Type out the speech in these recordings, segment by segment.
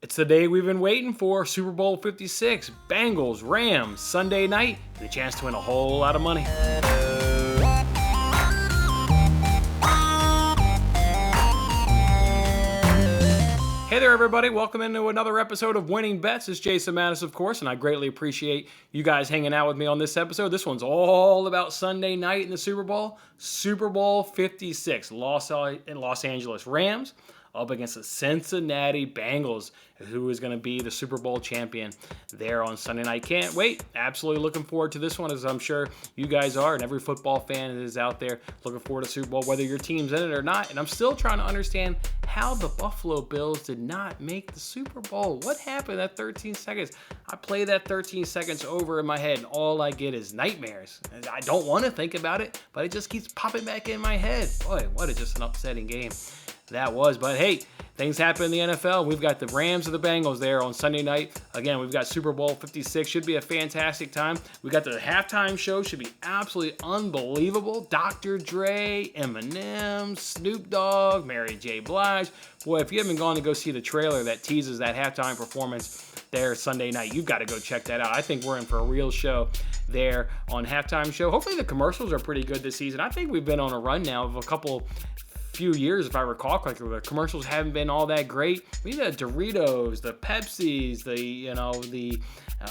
It's the day we've been waiting for, Super Bowl 56, Bengals, Rams, Sunday night, and a chance to win a whole lot of money. Hey there, everybody. Welcome into another episode of Winning Bets. It's Jason Mattis, of course, and I greatly appreciate you guys hanging out with me on this episode. This one's all about Sunday night in the Super Bowl. Super Bowl 56, Los Angeles Rams up against the Cincinnati Bengals, who is going to be the Super Bowl champion there on Sunday night. Can't wait. Absolutely looking forward to this one, as I'm sure you guys are, and every football fan is out there looking forward to Super Bowl, whether your team's in it or not. And I'm still trying to understand how the Buffalo Bills did not make the Super Bowl. What happened at 13 seconds? I play that 13 seconds over in my head, and all I get is nightmares. And I don't want to think about it, but it just keeps popping back in my head. Boy, what just an upsetting game that was. But hey, things happen in the NFL. We've got the Rams and the Bengals there on Sunday night. Again, we've got Super Bowl 56. Should be a fantastic time. We got the halftime show. Should be absolutely unbelievable. Dr. Dre, Eminem, Snoop Dogg, Mary J. Blige. Boy, if you haven't gone to go see the trailer that teases that halftime performance there Sunday night, you've got to go check that out. I think we're in for a real show there on halftime show. Hopefully the commercials are pretty good this season. I think we've been on a run now of a few years, if I recall correctly, the commercials haven't been all that great. We need the Doritos, the Pepsis, the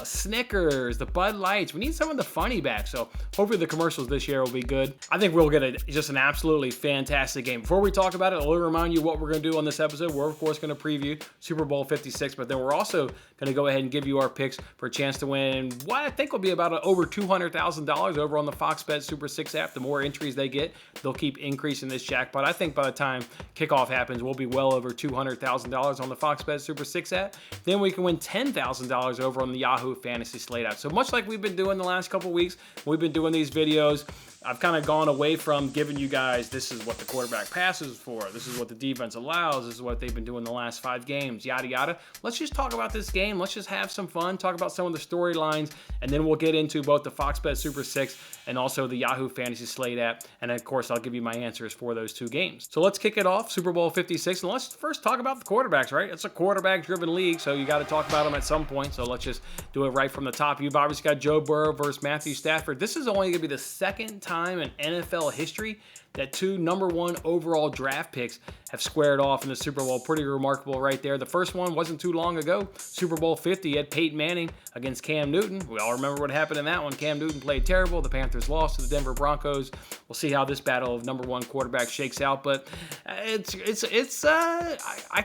Snickers, the Bud Lights. We need some of the funny back. So hopefully the commercials this year will be good. I think we'll get just an absolutely fantastic game. Before we talk about it, I'll remind you what we're going to do on this episode. We're, of course, going to preview Super Bowl 56, but then we're also going to go ahead and give you our picks for a chance to win what I think will be about over $200,000 over on the Fox Bet Super 6 app. The more entries they get, they'll keep increasing this jackpot. I think by the time kickoff happens, we'll be well over $200,000 on the Fox Bet Super 6 app. Then we can win $10,000 over on the Yahoo Fantasy Slate app. So much like we've been doing the last couple weeks, we've been doing these videos. I've kind of gone away from giving you guys, this is what the quarterback passes for, this is what the defense allows, this is what they've been doing the last 5 games, yada yada. Let's just talk about this game. Let's just have some fun, talk about some of the storylines, and then we'll get into both the Fox Bet Super 6 and also the Yahoo Fantasy Slate app. And of course, I'll give you my answers for those 2 games. So let's kick it off, Super Bowl 56, and let's first talk about the quarterbacks, right? It's a quarterback-driven league, so you got to talk about them at some point. So let's just do it right from the top. You've obviously got Joe Burrow versus Matthew Stafford. This is only going to be the second time in NFL history that 2 number 1 overall draft picks have squared off in the Super Bowl. Pretty remarkable right there. The first one wasn't too long ago. Super Bowl 50 had Peyton Manning against Cam Newton. We all remember what happened in that one. Cam Newton played terrible. The Panthers lost to the Denver Broncos. We'll see how this battle of number 1 quarterback shakes out. But I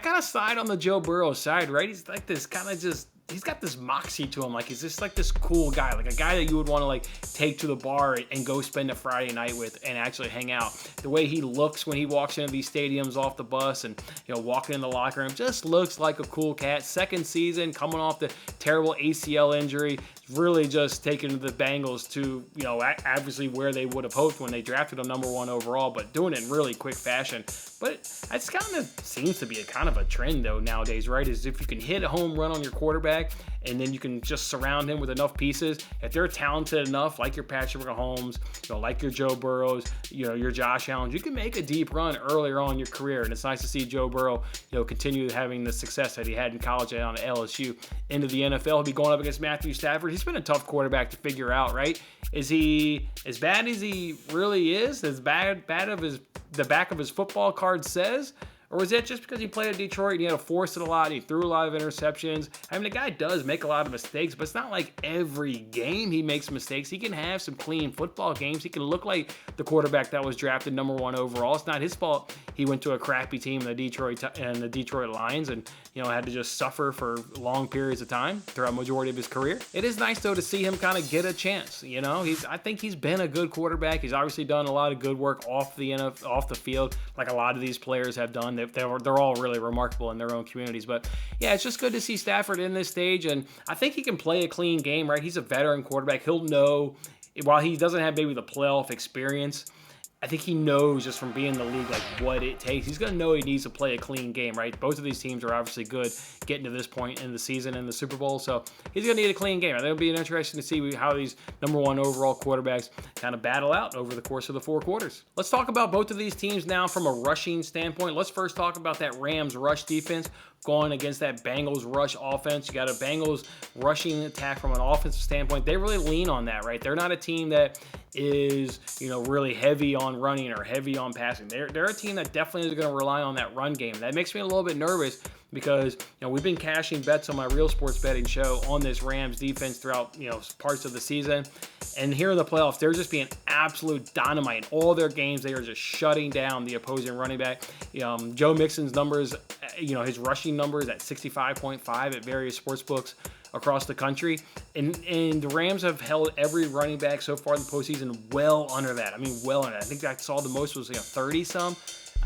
kind of side on the Joe Burrow side, right? He's like this kind of just, he's got this moxie to him. Like, he's just like this cool guy, like a guy that you would want to like take to the bar and go spend a Friday night with and actually hang out. The way he looks when he walks into these stadiums off the bus and, walking in the locker room, just looks like a cool cat. Second season, coming off the terrible ACL injury, really just taking the Bengals to, obviously where they would have hoped when they drafted him number 1 overall, but doing it in really quick fashion. But it's kind of seems to be a kind of a trend though nowadays, right? Is if you can hit a home run on your quarterback and then you can just surround him with enough pieces. If they're talented enough, like your Patrick Mahomes, like your Joe Burrows, your Josh Allen, you can make a deep run earlier on in your career. And it's nice to see Joe Burrow, continue having the success that he had in college and on LSU into the NFL. He'll be going up against Matthew Stafford. He's been a tough quarterback to figure out, right? Is he as bad as he really is? As bad of the back of his football card says? Or was that just because he played at Detroit and he had to force it a lot, and he threw a lot of interceptions? I mean, the guy does make a lot of mistakes, but it's not like every game he makes mistakes. He can have some clean football games. He can look like the quarterback that was drafted number 1 overall. It's not his fault he went to a crappy team in the Detroit Lions and, had to just suffer for long periods of time throughout the majority of his career. It is nice, though, to see him kind of get a chance. I think he's been a good quarterback. He's obviously done a lot of good work off the field, like a lot of these players have done. They're all really remarkable in their own communities. But yeah, it's just good to see Stafford in this stage, and I think he can play a clean game, right? He's a veteran quarterback. He'll know, while he doesn't have maybe the playoff experience, I think he knows just from being in the league, like, what it takes. He's going to know he needs to play a clean game, right? Both of these teams are obviously good getting to this point in the season in the Super Bowl, so he's going to need a clean game. It'll be interesting to see how these number 1 overall quarterbacks kind of battle out over the course of the 4 quarters. Let's talk about both of these teams now from a rushing standpoint. Let's first talk about that Rams rush defense. going against that Bengals rush offense. You got a Bengals rushing attack from an offensive standpoint. They really lean on that, right? They're not a team that is, really heavy on running or heavy on passing. They're a team that definitely is going to rely on that run game. That makes me a little bit nervous because, we've been cashing bets on my Real Sports Betting show on this Rams defense throughout, parts of the season. And here in the playoffs, they're just being absolute dynamite. In all their games, they are just shutting down the opposing running back. Joe Mixon's numbers, his rushing numbers at 65.5 at various sports books across the country. And the Rams have held every running back so far in the postseason well under that. I mean, well under that. I think I saw the most was 30-some.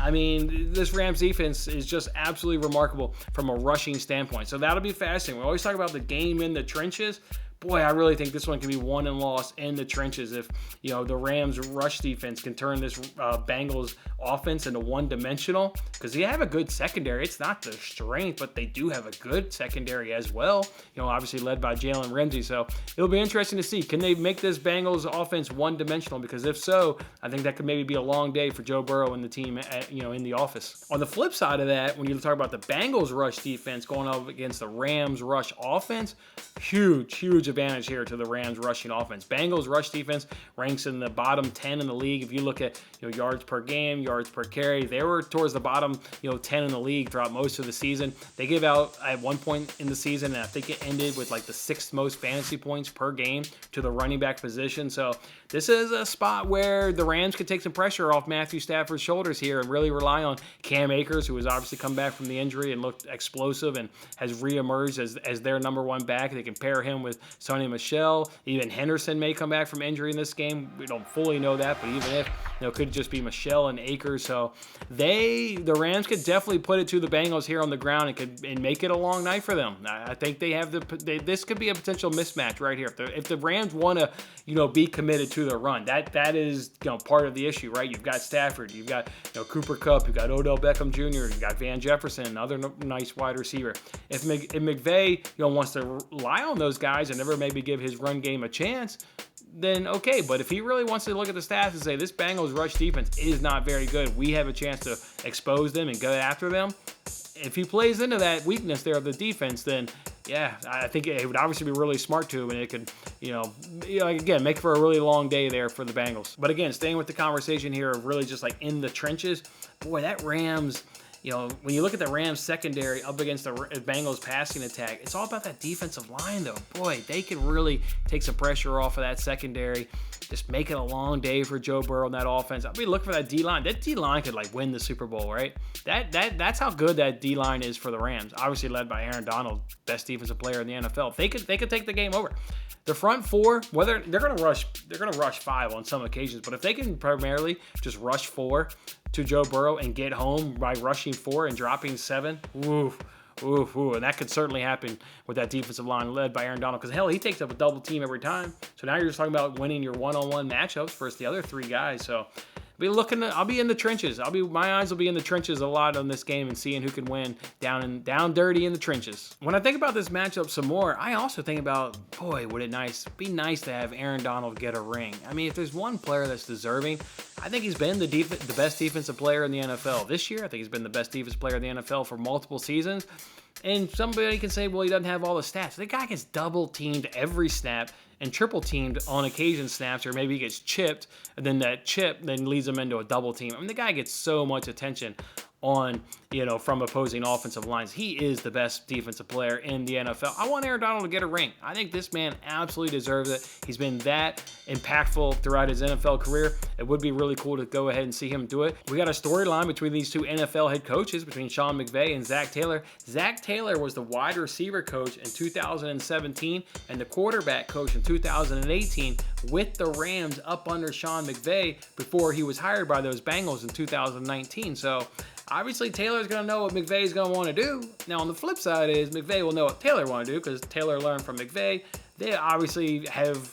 I mean, this Rams defense is just absolutely remarkable from a rushing standpoint. So that'll be fascinating. We always talk about the game in the trenches. Boy, I really think this one can be won and lost in the trenches if, the Rams rush defense can turn this Bengals offense into one-dimensional, because they have a good secondary. It's not their strength, but they do have a good secondary as well, obviously led by Jalen Ramsey. So it'll be interesting to see. Can they make this Bengals offense one-dimensional? Because if so, I think that could maybe be a long day for Joe Burrow and the team, in the office. On the flip side of that, when you talk about the Bengals rush defense going up against the Rams rush offense, huge advantage here to the Rams rushing offense. Bengals rush defense ranks in the bottom 10 in the league. If you look at yards per game, yards per carry, they were towards the bottom 10 in the league throughout most of the season. They give out at one point in the season, and I think it ended with like the 6th most fantasy points per game to the running back position. So this is a spot where the Rams could take some pressure off Matthew Stafford's shoulders here and really rely on Cam Akers, who has obviously come back from the injury and looked explosive and has reemerged as their number one back. They can pair him with Sonny Michel. Even Henderson may come back from injury in this game. We don't fully know that, but even if, it could just be Michel and Akers. So the Rams could definitely put it to the Bengals here on the ground and make it a long night for them. I think they have this could be a potential mismatch right here. If the Rams want to, be committed to the run, that is, part of the issue, right? You've got Stafford, you've got, Cooper Kupp, you've got Odell Beckham Jr., you've got Van Jefferson, another nice wide receiver. If McVay, wants to rely on those guys and never maybe give his run game a chance, then okay. But if he really wants to look at the stats and say this Bengals rush defense is not very good, we have a chance to expose them and go after them. If he plays into that weakness there of the defense, then yeah, I think it would obviously be really smart to, and it could, again, make for a really long day there for the Bengals. But again, staying with the conversation here of really just like in the trenches, boy, that Rams, when you look at the Rams secondary up against the Bengals passing attack, it's all about that defensive line, though. Boy, they could really take some pressure off of that secondary. Just make it a long day for Joe Burrow in that offense. I'll be looking for that D-line. That D-line could win the Super Bowl, right? That's how good that D-line is for the Rams. Obviously led by Aaron Donald, best defensive player in the NFL. They could take the game over. The front four, whether they're going to rush 5 on some occasions, but if they can primarily just rush 4 to Joe Burrow and get home by rushing 4 and dropping 7, and that could certainly happen with that defensive line led by Aaron Donald, because hell, he takes up a double team every time. So now you're just talking about winning your one-on-one matchups versus the other 3 guys. So I'll be in the trenches. My eyes will be in the trenches a lot on this game and seeing who can win down dirty in the trenches. When I think about this matchup some more, I also think about, boy, would it be nice to have Aaron Donald get a ring. I mean, if there's one player that's deserving, I think he's been the best defensive player in the NFL this year. I think he's been the best defensive player in the NFL for multiple seasons. And somebody can say, well, he doesn't have all the stats. The guy gets double teamed every snap and triple teamed on occasion snaps, or maybe he gets chipped, and then that chip then leads him into a double team. I mean, the guy gets so much attention on, from opposing offensive lines. He is the best defensive player in the NFL. I want Aaron Donald to get a ring. I think this man absolutely deserves it. He's been that impactful throughout his NFL career. It would be really cool to go ahead and see him do it. We got a storyline between these 2 NFL head coaches, between Sean McVay and Zach Taylor. Zach Taylor was the wide receiver coach in 2017 and the quarterback coach in 2018 with the Rams up under Sean McVay before he was hired by those Bengals in 2019. So obviously, Taylor's going to know what McVay's going to want to do. Now, on the flip side is McVay will know what Taylor want to do, because Taylor learned from McVay. They obviously have,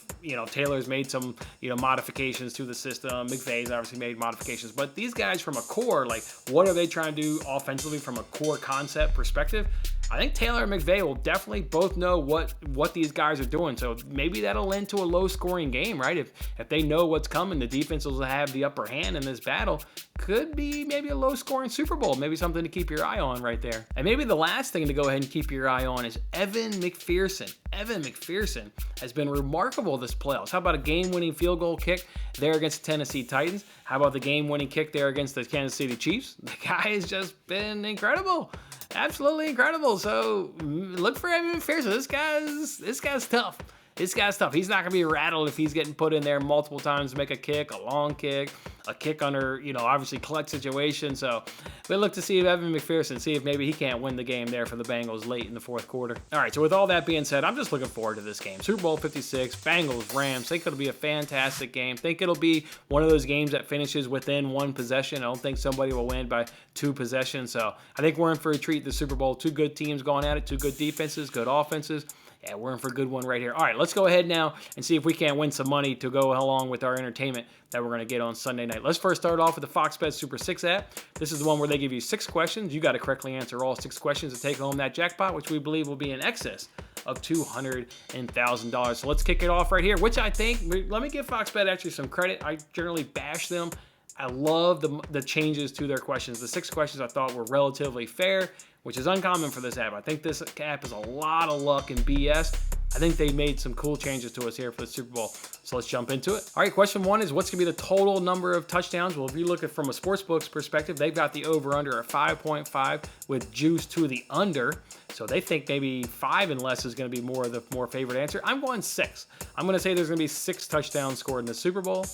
Taylor's made some, modifications to the system. McVay's obviously made modifications. But these guys from a core, what are they trying to do offensively from a core concept perspective? I think Taylor and McVay will definitely both know what these guys are doing. So maybe that'll lend to a low-scoring game, right? If they know what's coming, the defense will have the upper hand in this battle. Could be maybe a low-scoring Super Bowl, maybe something to keep your eye on right there. And maybe the last thing to go ahead and keep your eye on is Evan McPherson. Evan McPherson has been remarkable this playoffs. How about a game-winning field goal kick there against the Tennessee Titans? How about the game-winning kick there against the Kansas City Chiefs? The guy has just been incredible. Absolutely incredible. So look for Evan McPherson. This guy's tough. This guy's tough. He's not going to be rattled if he's getting put in there multiple times to make a kick, a long kick, a kick under, obviously clutch situation. So we look to see if Evan McPherson, see if maybe he can't win the game there for the Bengals late in the fourth quarter. All right, so with all that being said, I'm just looking forward to this game. Super Bowl 56, Bengals, Rams. Think it'll be a fantastic game. Think it'll be one of those games that finishes within one possession. I don't think somebody will win by 2 possessions. So I think we're in for a treat the Super Bowl. 2 good teams going at it, 2 good defenses, good offenses. Yeah, we're in for a good one right here. All right, let's go ahead now and see if we can't win some money to go along with our entertainment that we're going to get on Sunday night. Let's first start off with the Fox Bet Super 6 app. This is the one where they give you 6 questions. You got to correctly answer all 6 questions to take home that jackpot, which we believe will be in excess of $200,000. So let's kick it off right here, which I think, let me give Fox Bet actually some credit. I generally bash them. I love the changes to their questions. The 6 questions I thought were relatively fair, which is uncommon for this app. I think this app is a lot of luck and BS. I think they made some cool changes to us here for the Super Bowl. So let's jump into it. All right, question 1 is what's going to be the total number of touchdowns? Well, if you look at it from a sportsbook's perspective, they've got the over-under at 5.5 with juice to the under. So they think maybe 5 and less is going to be the more favorite answer. I'm going 6. I'm going to say there's going to be 6 touchdowns scored in the Super Bowl.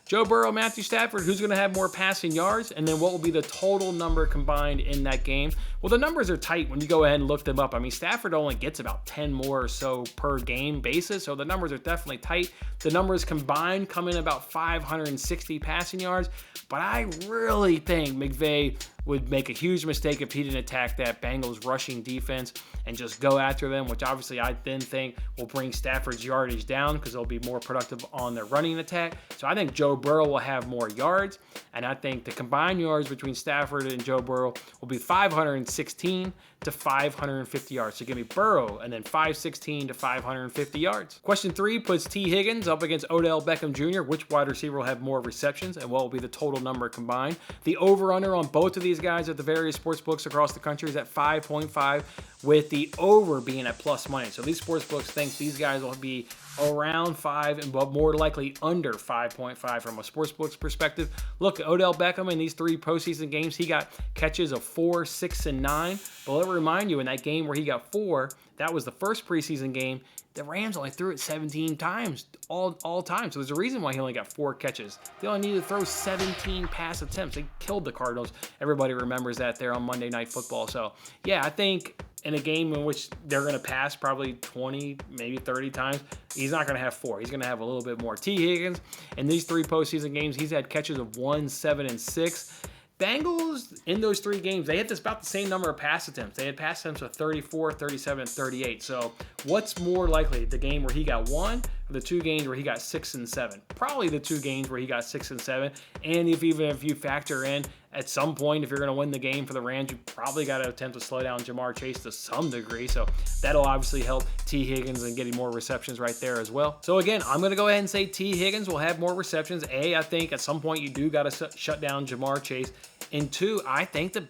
Joe Burrow, Matthew Stafford, who's going to have more passing yards? And then what will be the total number combined in that game? Well, the numbers are tight when you go ahead and look them up. I mean, Stafford only gets about 10 more or so per game basis, so the numbers are definitely tight. The numbers combined come in about 560 passing yards, but I really think McVay would make a huge mistake if he didn't attack that Bengals rushing defense and just go after them, which obviously I then think will bring Stafford's yardage down because they'll be more productive on their running attack. So I think Joe Burrow will have more yards, and I think the combined yards between Stafford and Joe Burrow will be 516 to 550 yards. So give me Burrow and then 516 to 550 yards. Question 3 puts T. Higgins up against Odell Beckham Jr. Which wide receiver will have more receptions and what will be the total number combined? The over-under on both of these guys at the various sports books across the country is at 5.5 with the over being at plus money. So these sports books think these guys will be around 5 but more likely under 5.5 from a sportsbook's perspective. Look, Odell Beckham in these 3 postseason games, he got catches of 4, 6, and 9. But let me remind you, in that game where he got 4, that was the first preseason game. The Rams only threw it 17 times all time. So there's a reason why he only got 4 catches. They only needed to throw 17 pass attempts. They killed the Cardinals. Everybody remembers that there on Monday Night Football. So yeah, I think in a game in which they're going to pass probably 20, maybe 30 times, he's not going to have 4. He's going to have a little bit more. T. Higgins, in these 3 postseason games, he's had catches of 1, 7, and 6. Bengals, in those 3 games, they had about the same number of pass attempts. They had pass attempts of 34, 37, and 38. So what's more likely, the game where he got 1 or the 2 games where he got 6 and 7? Probably the 2 games where he got 6 and 7. And even if you factor in at some point, if you're going to win the game for the Rams, you probably got to attempt to slow down Jamar Chase to some degree. So that'll obviously help T. Higgins and getting more receptions right there as well. So again, I'm going to go ahead and say T. Higgins will have more receptions. I think at some point you do got to shut down Jamar Chase. And 2, I think the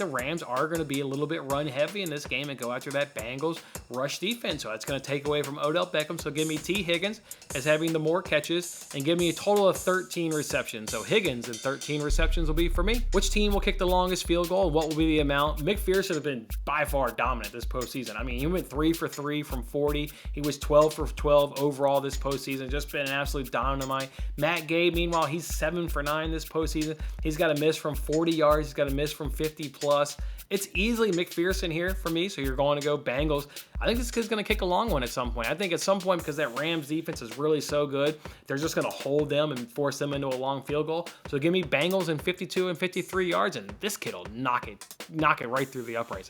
Rams are going to be a little bit run heavy in this game and go after that Bengals rush defense. So that's going to take away from Odell Beckham. So give me T. Higgins as having the more catches and give me a total of 13 receptions. So Higgins and 13 receptions will be for me. Which team will kick the longest field goal? What will be the amount? McPherson has been by far dominant this postseason. I mean, he went 3 for 3 from 40. He was 12 for 12 overall this postseason. Just been an absolute dynamite. Matt Gay, meanwhile, he's 7 for 9 this postseason. He's got a miss from 40 yards. He's got a miss from 50 plus. It's easily McPherson here for me, so you're going to go Bengals. I think this kid's going to kick a long one at some point. I think at some point, because that Rams defense is really so good, they're just going to hold them and force them into a long field goal. So give me Bengals in 52 and 53 yards, and this kid will knock it right through the uprights.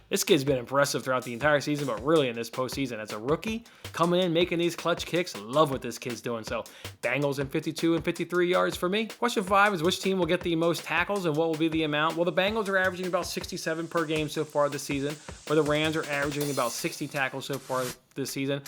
This kid's been impressive throughout the entire season, but really in this postseason as a rookie, coming in, making these clutch kicks. Love what this kid's doing. So Bengals in 52 and 53 yards for me. Question 5 is which team will get the most tackles and what will be the amount? Well, the Bengals are averaging about 66 57 per game so far this season, where the Rams are averaging about 60 tackles so far this season.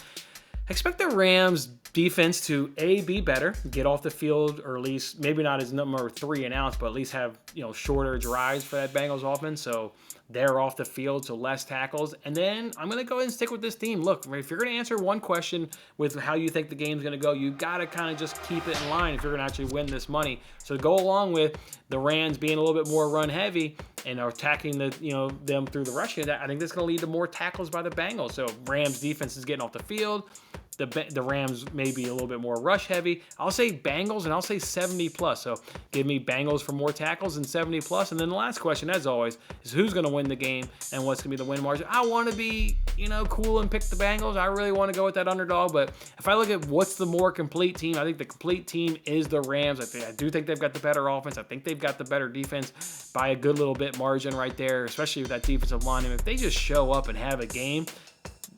Expect the Rams defense to be better, get off the field, or at least maybe not as number 3 and outs, but at least have shorter drives for that Bengals offense. So they're off the field, so less tackles. And then I'm going to go ahead and stick with this team. Look, if you're going to answer one question with how you think the game's going to go, you got to kind of just keep it in line if you're going to actually win this money. So go along with the Rams being a little bit more run heavy and are attacking them through the rushing. I think that's going to lead to more tackles by the Bengals. So Rams defense is getting off the field. The Rams may be a little bit more rush heavy. I'll say Bengals, and I'll say 70 plus. So give me Bengals for more tackles and 70 plus. And then the last question, as always, is who's going to win the game and what's going to be the win margin. I want to be, cool and pick the Bengals. I really want to go with that underdog. But if I look at what's the more complete team, I think the complete team is the Rams. I do think they've got the better offense. I think they've got the better defense by a good little bit margin right there, especially with that defensive line. And if they just show up and have a game,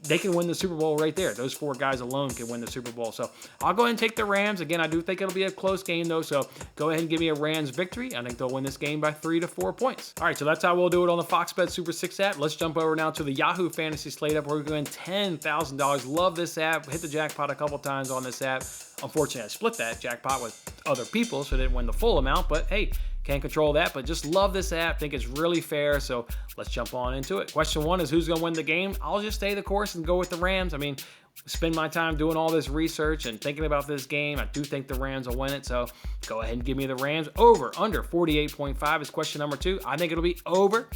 they can win the Super Bowl right there. Those 4 guys alone can win the Super Bowl. So I'll go ahead and take the Rams. Again, I do think it'll be a close game, though. So go ahead and give me a Rams victory. I think they'll win this game by 3 to 4 points. All right, so that's how we'll do it on the Fox Bet Super 6 app. Let's jump over now to the Yahoo Fantasy Slate app where we're going $10,000. Love this app. Hit the jackpot a couple times on this app. Unfortunately, I split that jackpot with other people, so I didn't win the full amount. But hey, can't control that, but just love this app. Think it's really fair, so let's jump on into it. Question 1 is who's going to win the game? I'll just stay the course and go with the Rams. I mean, spend my time doing all this research and thinking about this game. I do think the Rams will win it, so go ahead and give me the Rams. Over, under 48.5 is question number 2. I think it'll be over.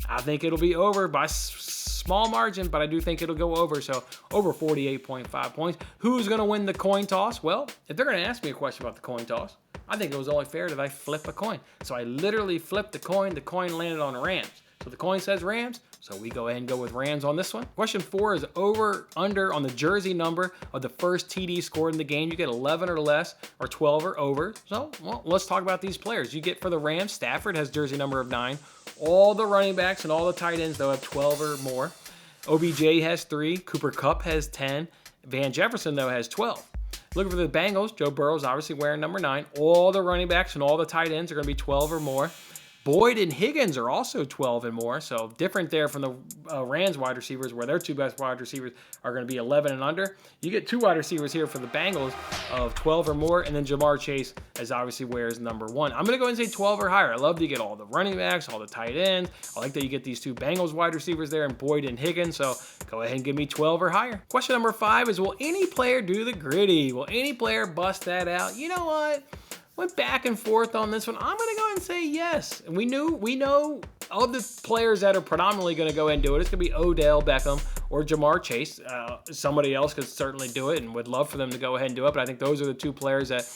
I think it'll be over by small margin, but I do think it'll go over, so over 48.5 points. Who's going to win the coin toss? Well, if they're going to ask me a question about the coin toss, I think it was only fair that I flip a coin. So I literally flipped the coin. The coin landed on Rams. So the coin says Rams, so we go ahead and go with Rams on this one. Question 4 is over, under on the jersey number of the first TD scored in the game. You get 11 or less, or 12 or over. So, well, let's talk about these players. You get for the Rams, Stafford has jersey number of 9. All the running backs and all the tight ends, they'll have 12 or more. OBJ has 3. Cooper Kupp has 10. Van Jefferson, though, has 12. Looking for the Bengals, Joe Burrow is obviously wearing number 9. All the running backs and all the tight ends are going to be 12 or more. Boyd and Higgins are also 12 and more, so different there from the Rams wide receivers, where their 2 best wide receivers are going to be 11 and under. You get 2 wide receivers here for the Bengals of 12 or more, and then Jamar Chase, as obviously wears number 1. I'm going to go ahead and say 12 or higher. I love to get all the running backs, all the tight ends. I like that you get these 2 Bengals wide receivers there, and Boyd and Higgins, so go ahead and give me 12 or higher. Question number 5 is, will any player do the gritty? Will any player bust that out? You know what? Went back and forth on this one. I'm going to go ahead and say yes. And we know of the players that are predominantly going to go ahead and do it. It's going to be Odell Beckham or Jamar Chase. Somebody else could certainly do it and would love for them to go ahead and do it. But I think those are the 2 players that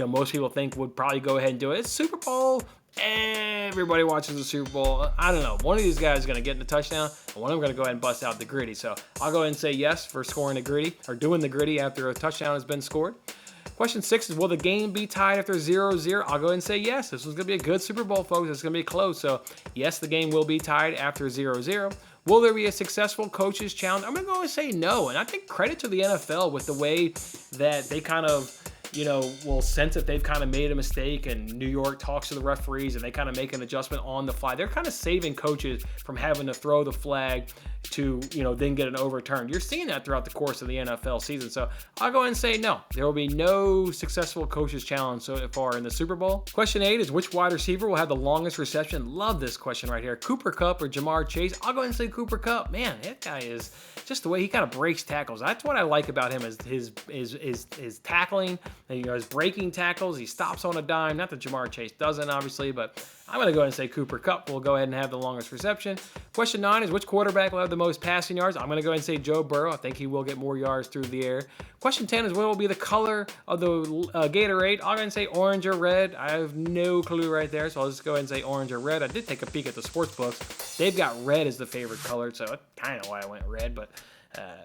most people think would probably go ahead and do it. It's Super Bowl. Everybody watches the Super Bowl. I don't know. One of these guys is going to get in the touchdown, and one of them going to go ahead and bust out the gritty. So I'll go ahead and say yes for scoring the gritty or doing the gritty after a touchdown has been scored. Question 6 is, will the game be tied after 0-0? I'll go ahead and say yes. This was going to be a good Super Bowl, folks. It's going to be close. So, yes, the game will be tied after 0-0. Will there be a successful coaches challenge? I'm going to go and say no. And I think credit to the NFL with the way that they kind of, will sense that they've kind of made a mistake, and New York talks to the referees and they kind of make an adjustment on the fly. They're kind of saving coaches from having to throw the flag to, then get an overturned. You're seeing that throughout the course of the NFL season. So I'll go ahead and say no. There will be no successful coaches challenge so far in the Super Bowl. Question 8 is, which wide receiver will have the longest reception? Love this question right here. Cooper Kupp or Jamar Chase? I'll go ahead and say Cooper Kupp. Man, that guy is just the way he kind of breaks tackles. That's what I like about him, is his tackling, and, his breaking tackles. He stops on a dime. Not that Jamar Chase doesn't, obviously, but I'm going to go ahead and say Cooper Kupp will go ahead and have the longest reception. Question 9 is, which quarterback will have the most passing yards? I'm going to go ahead and say Joe Burrow. I think he will get more yards through the air. Question 10 is, what will be the color of the Gatorade? I'm going to say orange or red. I have no clue right there, so I'll just go ahead and say orange or red. I did take a peek at the sports books. They've got red as the favorite color, so that's kind of why I went red, but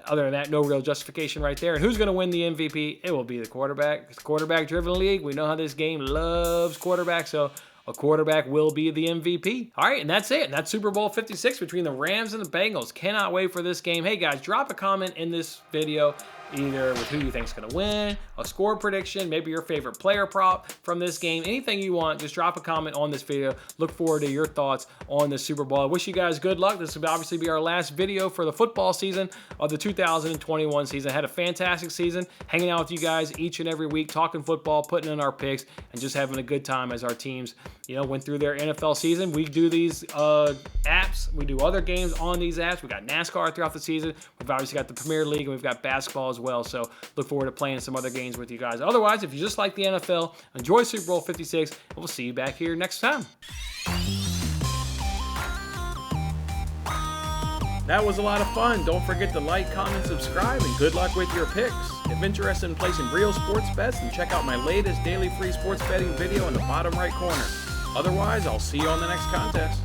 other than that, no real justification right there. And who's going to win the MVP? It will be the quarterback. It's a quarterback-driven league. We know how this game loves quarterbacks, so a quarterback will be the MVP. All right, and that's it. And that's Super Bowl 56 between the Rams and the Bengals. Cannot wait for this game. Hey, guys, drop a comment in this video. either with who you think is going to win, a score prediction, maybe your favorite player prop from this game, anything you want, just drop a comment on this video. Look forward to your thoughts on the Super Bowl. I wish you guys good luck. This will obviously be our last video for the football season of the 2021 season. I had a fantastic season, hanging out with you guys each and every week, talking football, putting in our picks, and just having a good time as our teams, went through their NFL season. We do these apps. We do other games on these apps. We got NASCAR throughout the season. We've obviously got the Premier League, and we've got basketball as well. So look forward to playing some other games with you guys. Otherwise, if you just like the NFL, enjoy Super Bowl 56, and we'll see you back here next time. That was a lot of fun. Don't forget to like, comment, subscribe, and good luck with your picks. If interested in placing real sports bets, then check out my latest daily free sports betting video in the bottom right corner. Otherwise, I'll see you on the next contest.